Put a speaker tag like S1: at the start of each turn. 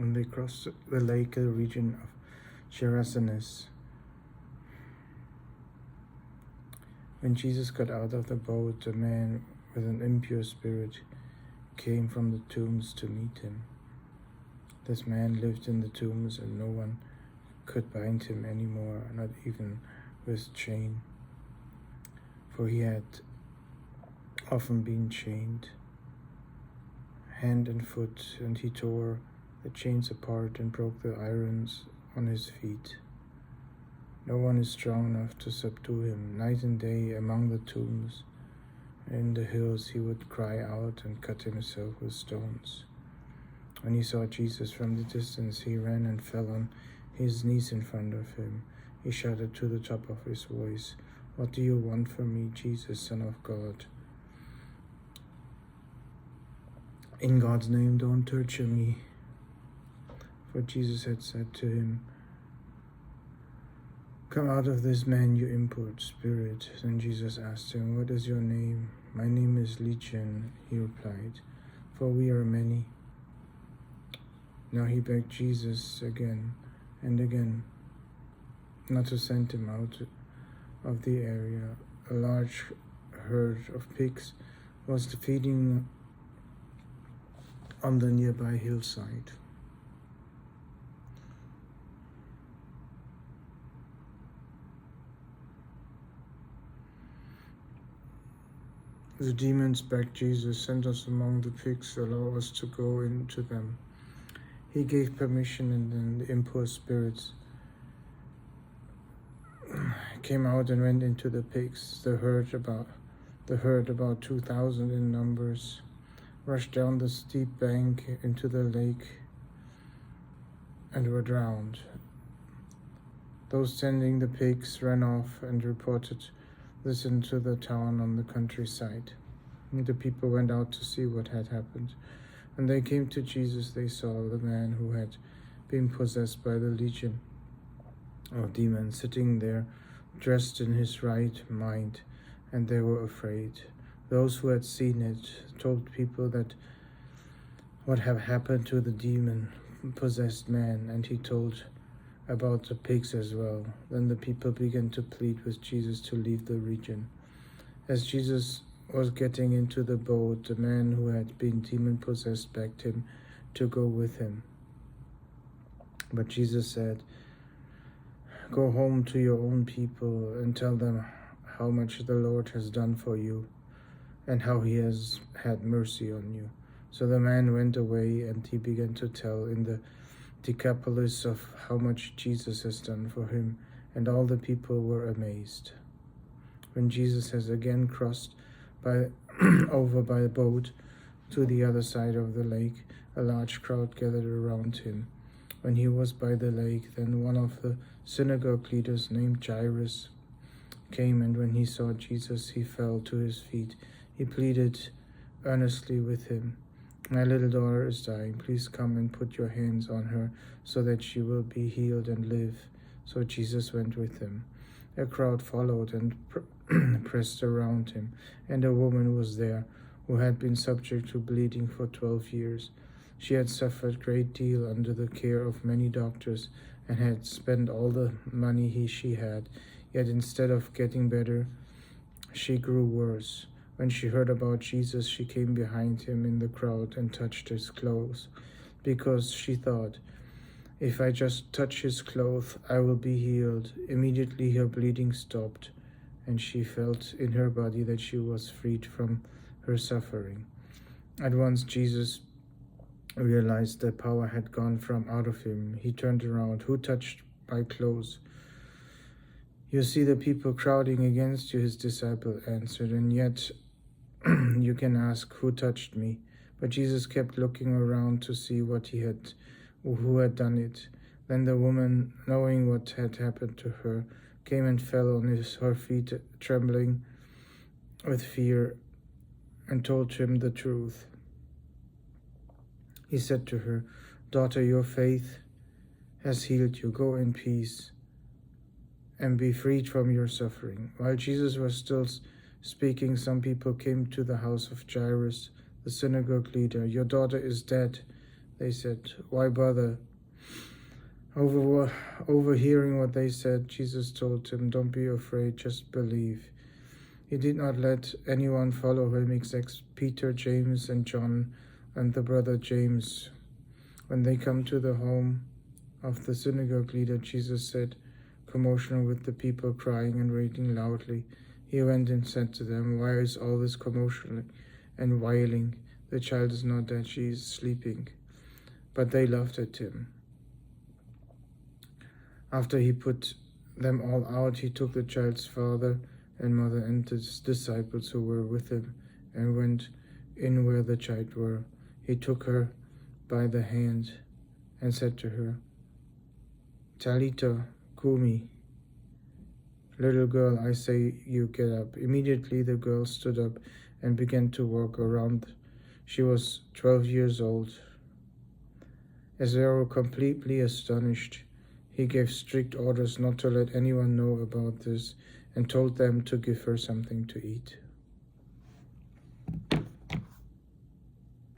S1: When they crossed the lake, the region of Gerasenes. When Jesus got out of the boat, a man with an impure spirit came from the tombs to meet him. This man lived in the tombs, and no one could bind him anymore, not even with chain, for he had often been chained, hand and foot, and he tore the chains apart and broke the irons on his feet. No one is strong enough to subdue him. Night and day among the tombs and in the hills he would cry out and cut himself with stones. When he saw Jesus from the distance, he ran and fell on his knees in front of him. He shouted to the top of his voice, "What do you want from me, Jesus, Son of God? In God's name, don't torture me." For Jesus had said to him, "Come out of this man, you impure spirit." Then Jesus asked him, "What is your name?" "My name is Legion," he replied, "for we are many." Now he begged Jesus again and again not to send him out of the area. A large herd of pigs was feeding on the nearby hillside. The demons begged Jesus, "Send us among the pigs, allow us to go into them." He gave permission, and then the impure spirits came out and went into the pigs. The herd, about 2,000 in numbers, rushed down the steep bank into the lake and were drowned. Those tending the pigs ran off and reported this into the town on the countryside. And the people went out to see what had happened. When they came to Jesus, they saw the man who had been possessed by the legion of demons sitting there, dressed in his right mind, and they were afraid. Those who had seen it told people that what had happened to the demon-possessed man, and he told about the pigs as well. Then the people began to plead with Jesus to leave the region. As Jesus was getting into the boat, the man who had been demon-possessed begged him to go with him. But Jesus said, "Go home to your own people and tell them how much the Lord has done for you and how he has had mercy on you." So the man went away, and he began to tell in the Decapolis of how much Jesus has done for him, and all the people were amazed. When Jesus has again crossed over by a boat to the other side of the lake, a large crowd gathered around him. When he was by the lake, then one of the synagogue leaders named Jairus came, and when he saw Jesus, he fell to his feet. He pleaded earnestly with him, "My little daughter is dying. Please come and put your hands on her so that she will be healed and live." So Jesus went with him. A crowd followed and pressed around him, and a woman was there who had been subject to bleeding for 12 years. She had suffered a great deal under the care of many doctors and had spent all the money she had, yet instead of getting better, she grew worse. When she heard about Jesus, she came behind him in the crowd and touched his clothes, because she thought, "If I just touch his clothes, I will be healed." Immediately her bleeding stopped, and she felt in her body that she was freed from her suffering. At once Jesus realized that power had gone from out of him. He turned around. "Who touched my clothes?" "You see the people crowding against you," his disciple answered, "and yet you can ask, 'Who touched me?'" But Jesus kept looking around to see who had done it. Then the woman, knowing what had happened to her, came and fell on her feet, trembling with fear, and told him the truth. He said to her, "Daughter, your faith has healed you. Go in peace and be freed from your suffering." While Jesus was still speaking, some people came to the house of Jairus, the synagogue leader. "Your daughter is dead," They said, "Why bother?" Overhearing what they said, Jesus told him, "Don't be afraid, just believe." He did not let anyone follow him except Peter, James, and John, and the brother James. When they come to the home of the synagogue leader, Jesus said, commotion with the people crying and wailing loudly. He went and said to them, "Why is all this commotion and wailing? The child is not dead, she is sleeping." But they laughed at him. After he put them all out, he took the child's father and mother and his disciples who were with him and went in where the child were. He took her by the hand and said to her, "Talita Kumi," "Little girl, I say you get up." Immediately the girl stood up and began to walk around. She was 12 years old. As they were completely astonished, he gave strict orders not to let anyone know about this and told them to give her something to eat.